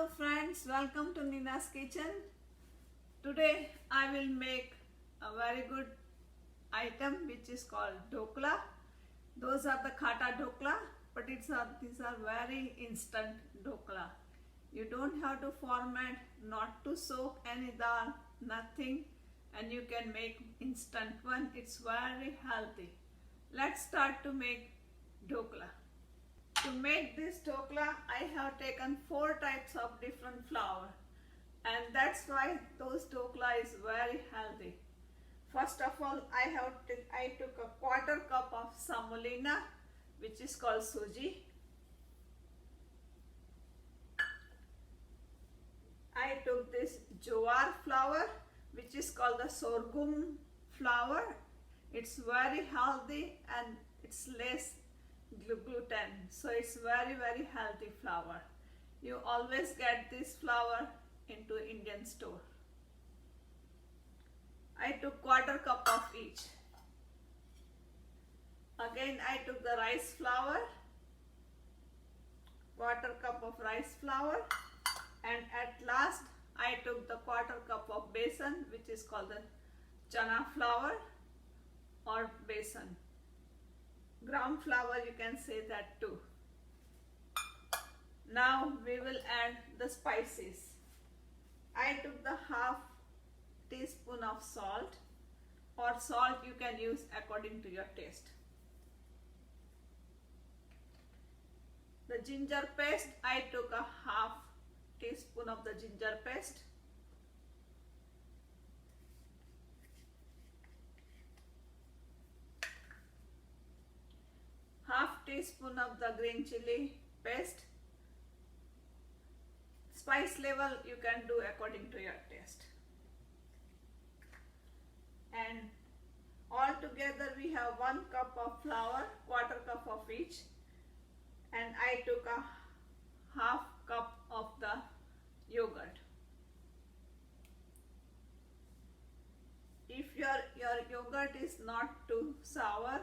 Hello friends, welcome to Nina's Kitchen. Today I will make a very good item which is called dhokla. Those are the khata dhokla, but these are very instant dhokla. You don't have to ferment, not to soak any dal, nothing, and you can make instant one. It's very healthy. Let's start to make dhokla. To make this dhokla, I have taken 4 types of different flour, and that's why those dhokla is very healthy. First of all, I took a quarter cup of semolina, which is called suji. I took this jowar flour, which is called the sorghum flour. It's very healthy and it's less gluten, so it's very healthy flour. You always get this flour into Indian store. I took quarter cup of each. Again I took the rice flour, quarter cup of rice flour, and at last I took the quarter cup of besan, which is called the chana flour or besan. Gram flour, you can say that too. Now we will add the spices. I took the half teaspoon of salt, or salt you can use according to your taste. The ginger paste, I took a half teaspoon of the ginger paste. Half teaspoon of the green chili paste. Spice level you can do according to your taste. And all together we have 1 cup of flour, quarter cup of each, and I took a half cup of the yogurt. If your yogurt is not too sour,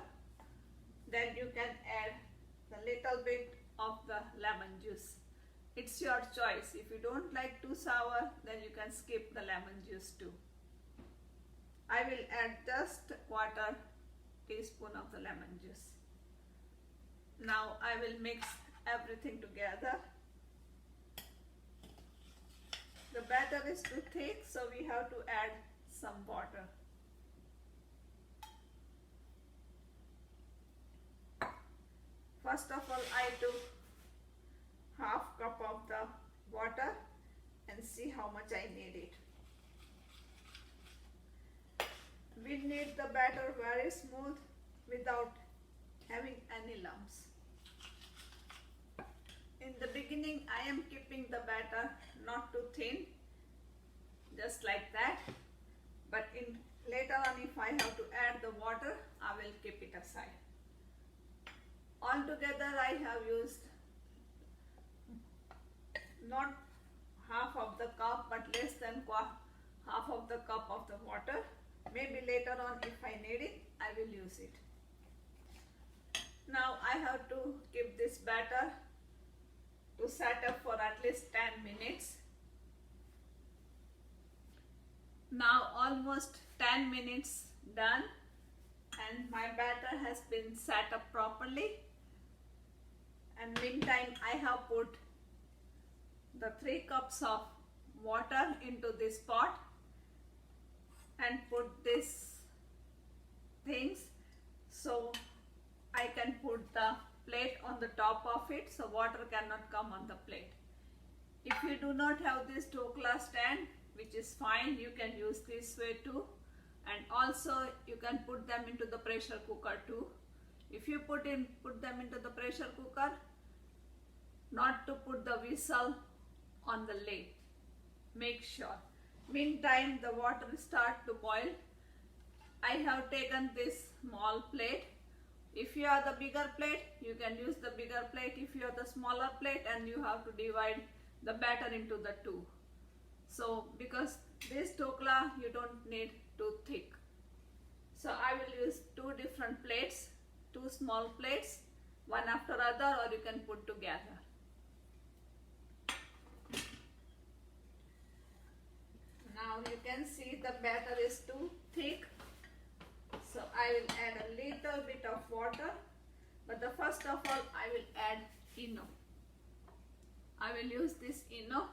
then you can add a little bit of the lemon juice. It's your choice. If you don't like too sour, then you can skip the lemon juice too. I will add just quarter teaspoon of the lemon juice. Now I will mix everything together. The batter is too thick, so we have to add some water. First of all, I took half cup of the water and see how much I need it. We need the batter very smooth without having any lumps. In the beginning, I am keeping the batter not too thin, just like that. But later on, if I have to add the water, I will keep it aside. Altogether, I have used not half of the cup, but less than half of the cup of the water. Maybe later on, if I need it, I will use it. Now I have to keep this batter to set up for at least 10 minutes. Now almost 10 minutes done, and my batter has been set up properly. And meantime, I have put the 3 cups of water into this pot and put these things so I can put the plate on the top of it, so water cannot come on the plate. If you do not have this dhokla stand, which is fine, you can use this way too. And also you can put them into the pressure cooker too. If you put them into the pressure cooker, not to put the whistle on the lid. Make sure. Meantime, the water start to boil. I have taken this small plate. If you have the bigger plate, you can use the bigger plate. If you have the smaller plate, and you have to divide the batter into the 2. So because this dhokla you don't need too thick. So I will use 2 different plates, 2 small plates, one after other, or you can put together. you can see the batter is too thick, so I will add a little bit of water. But the first of all, I will add ENO. I will use this ENO.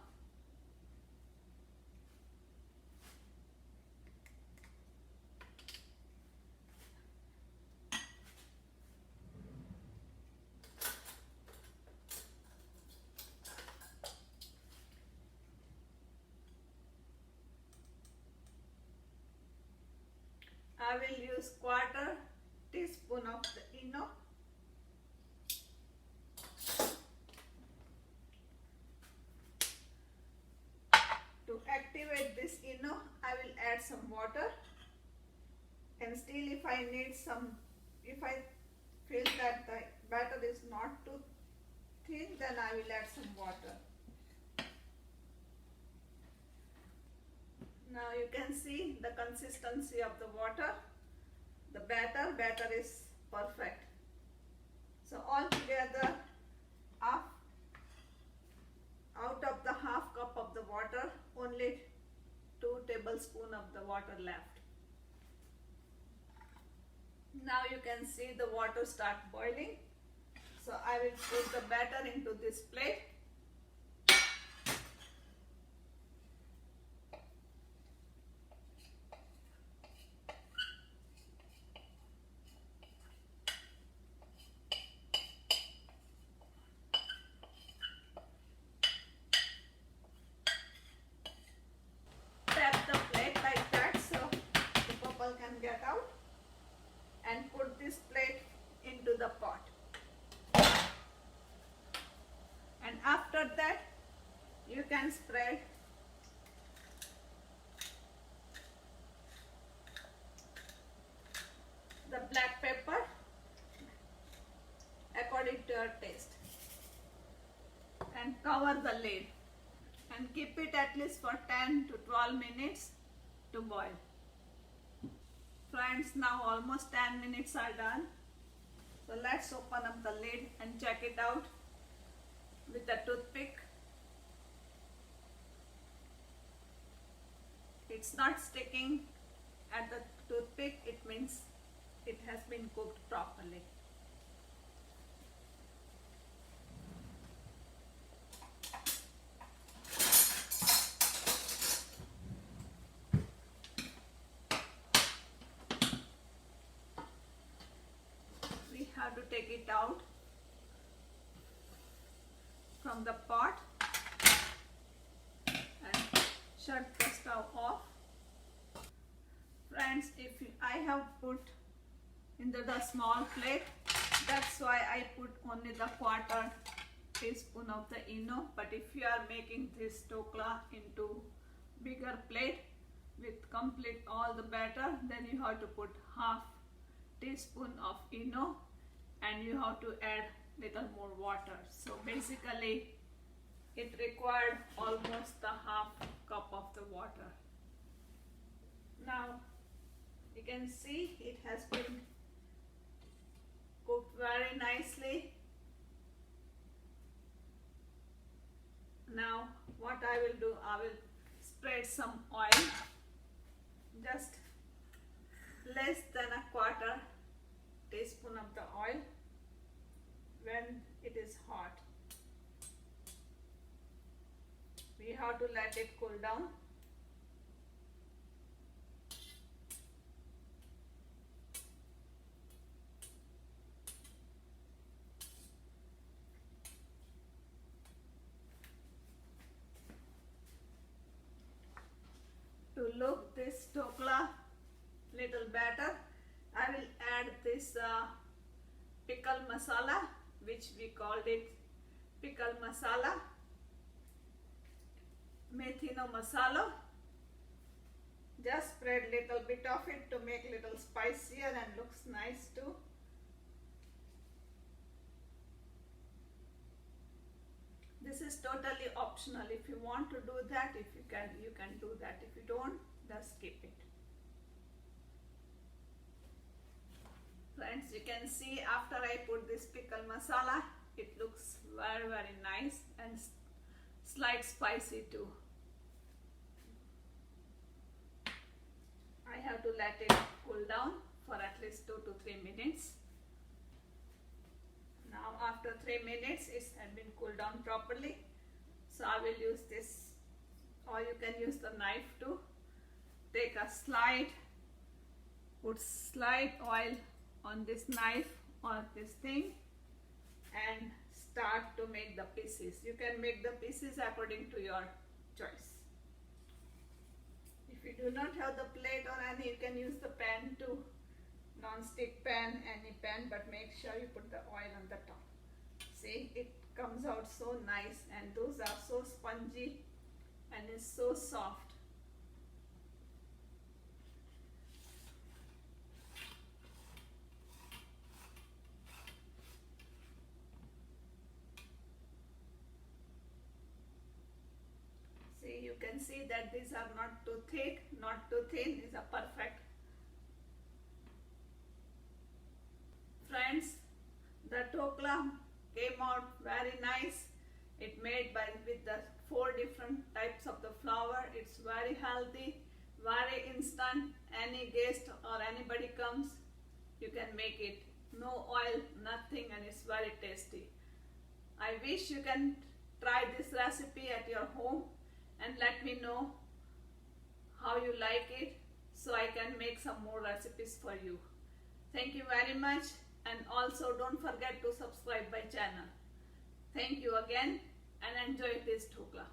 I will use 1/4 teaspoon of the ENO. To activate this ENO, I will add some water. And still, if I need some, if I feel that the batter is not too thin, then I will add some water. Now you can see the consistency of the water. The batter is perfect. So altogether, out of the 1/2 cup of the water, only 2 tablespoons of the water left. Now you can see the water start boiling. So I will put the batter into this plate. Get out and put this plate into the pot. And after that, you can spread the black pepper according to your taste and cover the lid and keep it at least for 10 to 12 minutes to boil. Friends, now almost 10 minutes are done. So let's open up the lid and check it out with a toothpick. It's not sticking at the toothpick, it means it has been cooked properly. Have to take it out from the pot and shut the stove off. Friends, I have put in the small plate, that's why I put only the 1/4 teaspoon of the ENO. But if you are making this dokla into bigger plate with complete all the batter, then you have to put 1/2 teaspoon of ENO. And you have to add little more water. So basically it required almost the 1/2 cup of the water. Now you can see it has been cooked very nicely. Now what I will do, I will spread some oil, just less than 1/4 teaspoon of the oil when it is hot. We have to let it cool down. To look this dokla little better, I will add this pickle masala, which we called it pickle masala, methino masala. Just spread little bit of it to make little spicier and looks nice too. This is totally optional. If you want to do that, you can do that. If you don't, just skip it. Friends, you can see after I put this pickle masala, it looks very nice and slight spicy too. have to let it cool down for at least 2 to 3 minutes. Now after 3 minutes it has been cooled down properly. So I will use this, or you can use the knife to take a slide, put slide oil on this knife or this thing and start to make the pieces. You can make the pieces according to your choice. If you do not have the plate or any, you can use the pan too. Non-stick pan, any pan, but make sure you put the oil on the top. See, it comes out so nice, and those are so spongy and it's so soft. See, you can see that these are not too thick, not too thin, these are perfect. Friends, the dhokla came out very nice. It made with the 4 different types of the flour. It's very healthy, very instant. Any guest or anybody comes, you can make it. No oil, nothing, and it's very tasty. I wish you can try this recipe at your home and let me know how you like it, so I can make some more recipes for you. Thank you very much, and also don't forget to subscribe my channel. Thank you again, and enjoy this dhokla.